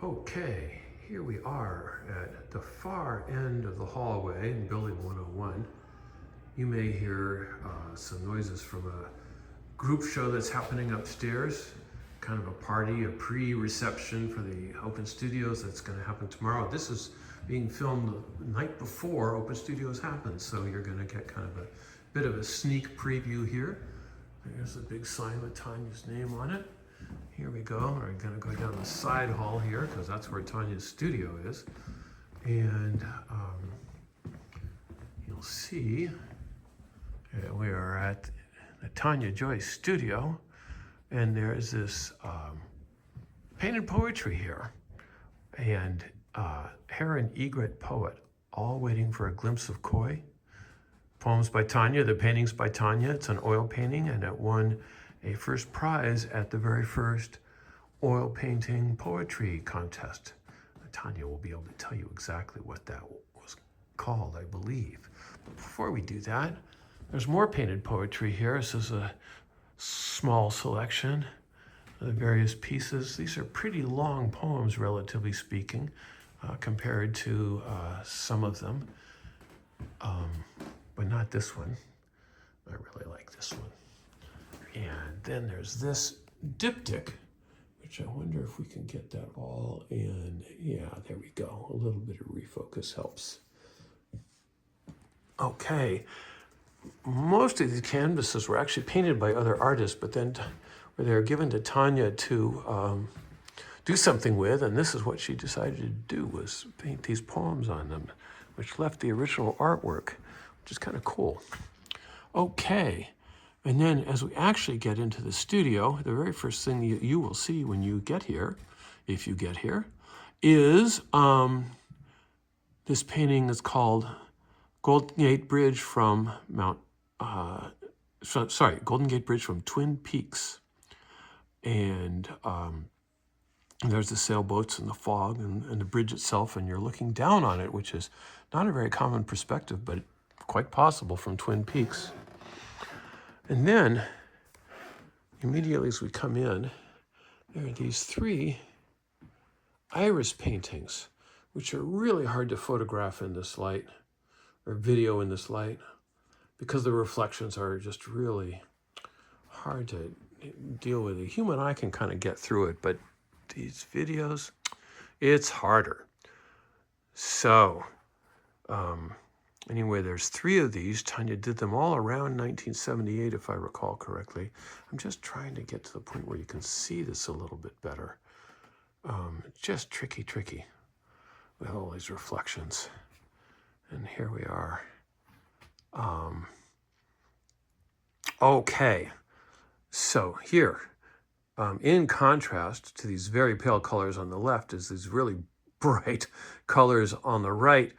Okay, here we are at the far end of the hallway in Building 101. You may hear some noises from a group show that's happening upstairs, kind of a party, a pre-reception for the Open Studios that's going to happen tomorrow. This is being filmed the night before Open Studios happens, so you're going to get kind of a bit of a sneak preview here. There's a big sign with Tanya's name on it. Here we go. We're going to go down the side hall here because that's where Tanya's studio is. And you'll see we are at the Tanya Joyce studio. And there's this painted poetry here. And Heron Egret poet, all waiting for a glimpse of koi. Poems by Tanya, the paintings by Tanya. It's an oil painting, and it won a first prize at the very first oil painting poetry contest. Tanya will be able to tell you exactly what that was called, I believe. But before we do that, there's more painted poetry here. This is a small selection of the various pieces. These are pretty long poems, relatively speaking, compared to some of them, but not this one. I really like this one. And then there's this diptych, which I wonder if we can get that all in. Yeah, there we go. A little bit of refocus helps. Okay. Most of these canvases were actually painted by other artists, but then they were given to Tanya to do something with, and this is what she decided to do, was paint these poems on them, which left the original artwork, which is kind of cool. Okay. And then as we actually get into the studio, the very first thing you will see when you get here, if you get here, is this painting that's called Golden Gate Bridge from Golden Gate Bridge from Twin Peaks. And there's the sailboats and the fog and the bridge itself, and you're looking down on it, which is not a very common perspective, but quite possible from Twin Peaks. And then, immediately as we come in, there are these three iris paintings, which are really hard to photograph in this light, or video in this light, because the reflections are just really hard to deal with. The human eye can kind of get through it, but these videos, it's harder. So, anyway, there's three of these. Tanya did them all around 1978, if I recall correctly. I'm just trying to get to the point where you can see this a little bit better. Just tricky with all these reflections. And here we are. Okay, so here, in contrast to these very pale colors on the left, is these really bright colors on the right.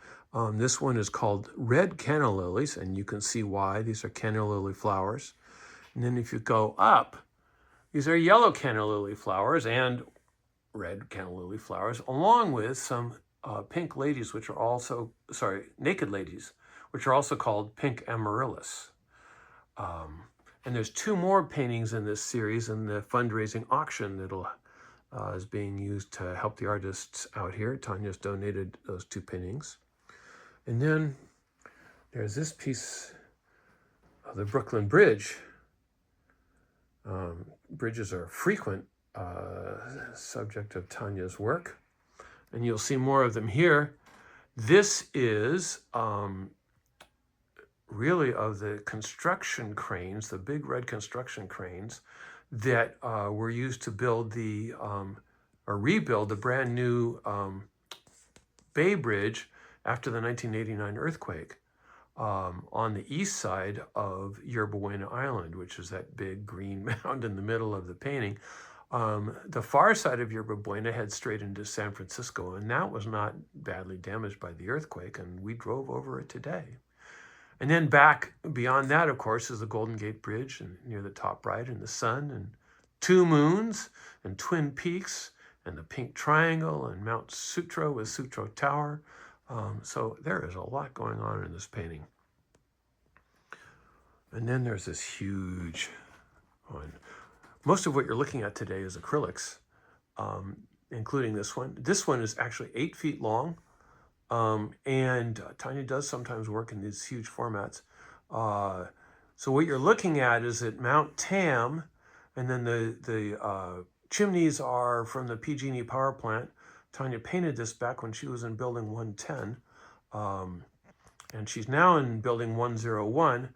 This one is called red canna lilies, and you can see why. These are canna lily flowers. And then if you go up, these are yellow canna lily flowers and red canna lily flowers, along with some pink ladies, which are also, naked ladies, which are also called pink amaryllis. And there's two more paintings in this series in the fundraising auction that is being used to help the artists out here. Tanya's donated those two paintings. And then there's this piece of the Brooklyn Bridge. Bridges are a frequent subject of Tanya's work, and you'll see more of them here. This is really of the construction cranes, the big red construction cranes that were used to build or rebuild the brand new Bay Bridge after the 1989 earthquake on the east side of Yerba Buena Island, which is that big green mound in the middle of the painting. The far side of Yerba Buena heads straight into San Francisco, and that was not badly damaged by the earthquake, and we drove over it today. And then back beyond that, of course, is the Golden Gate Bridge, and near the top right, and the sun, and two moons, and Twin Peaks, and the Pink Triangle, and Mount Sutro with Sutro Tower. So there is a lot going on in this painting. And then there's this huge one. Most of what you're looking at today is acrylics. including this one. This one is actually 8 feet long. And Tanya does sometimes work in these huge formats. So what you're looking at is at Mount Tam, and then the chimneys are from the PG&E power plant. Tanya painted this back when she was in building 110, and she's now in building 101.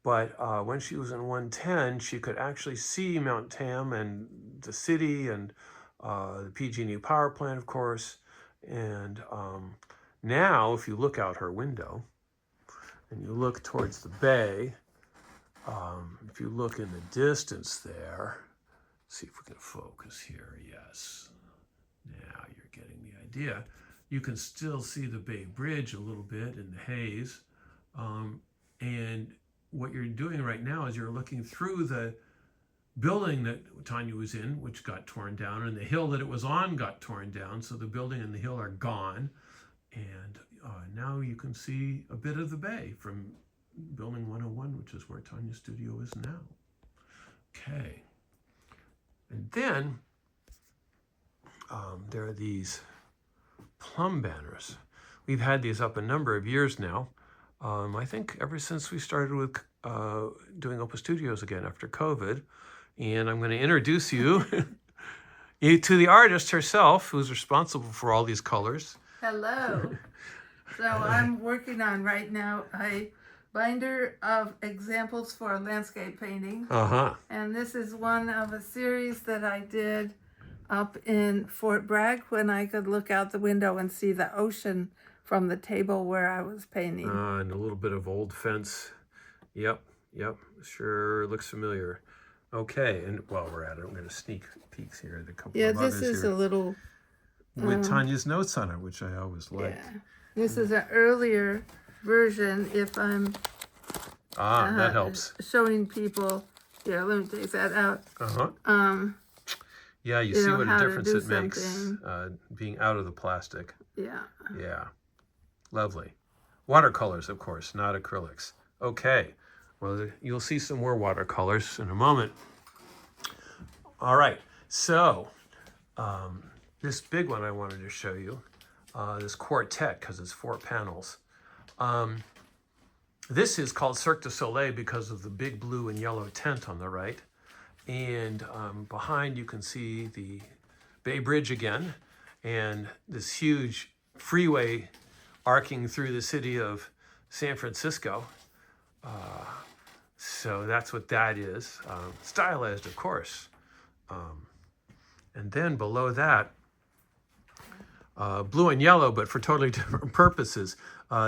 But when she was in 110, she could actually see Mount Tam and the city and the PG&E power plant, of course. And now, if you look out her window and you look towards the bay, if you look in the distance there, see if we can focus here. Yes. Now you're getting the idea. You can still see the Bay Bridge a little bit in the haze. And what you're doing right now is you're looking through the building that Tanya was in, which got torn down, and the hill that it was on got torn down. So the building and the hill are gone. And now you can see a bit of the bay from building 101, which is where Tanya's studio is now. Okay. And then there are these plum banners. We've had these up a number of years now. I think ever since we started with doing Opus Studios again after COVID. And I'm going to introduce you to the artist herself, who's responsible for all these colors. Hello. So I'm working on right now a binder of examples for landscape painting. And this is one of a series that I did up in Fort Bragg when I could look out the window and see the ocean from the table where I was painting. And a little bit of old fence. Yep. Sure looks familiar. Okay, and while we're at it, I'm going to sneak peeks here at a couple of others. This is here. A little... with Tanya's notes on it, which I always like. Yeah. This is an earlier version if I'm that helps. Showing people. Here, let me take that out. Yeah, you see what a difference it makes being out of the plastic. Yeah. Lovely. Watercolors, of course, not acrylics. Okay. Well, you'll see some more watercolors in a moment. All right. So, this big one I wanted to show you, this quartet, because it's 4 panels. This is called Cirque du Soleil because of the big blue and yellow tent on the right. And behind you can see the Bay Bridge again, and this huge freeway arcing through the city of San Francisco. So that's what that is. Stylized, of course. And then below that, blue and yellow, but for totally different purposes.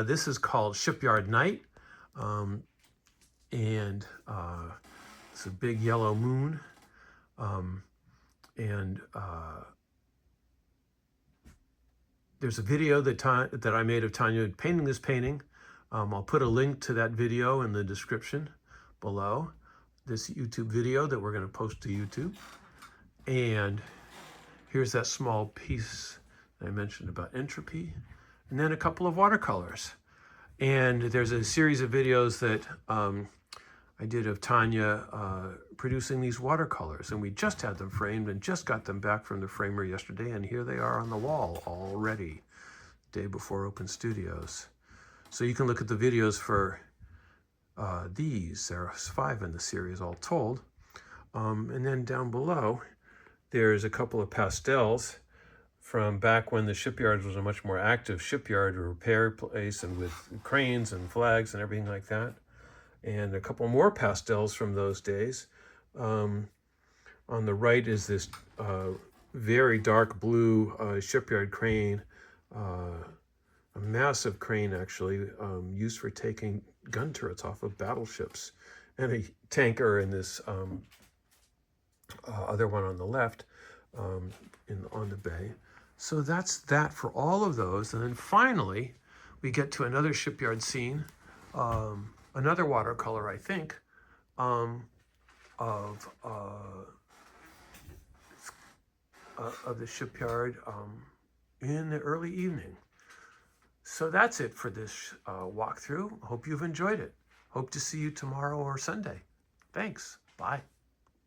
This is called Shipyard Night. And it's a big yellow moon. There's a video that I made of Tanya painting this painting. I'll put a link to that video in the description below. This YouTube video that we're going to post to YouTube. And here's that small piece I mentioned about entropy, and then a couple of watercolors. And there's a series of videos that I did of Tanya producing these watercolors, and we just had them framed and just got them back from the framer yesterday, and here they are on the wall already, day before Open Studios. So you can look at the videos for these. There are 5 in the series all told. And then down below, there's a couple of pastels from back when the shipyard was a much more active shipyard or repair place, and with cranes and flags and everything like that. And a couple more pastels from those days. On the right is this very dark blue shipyard crane, a massive crane actually, used for taking gun turrets off of battleships, and a tanker in this other one on the left on the bay. So that's that for all of those. And then finally, we get to another shipyard scene, another watercolor, I think, of the shipyard in the early evening. So that's it for this walkthrough. Hope you've enjoyed it. Hope to see you tomorrow or Sunday. Thanks. Bye.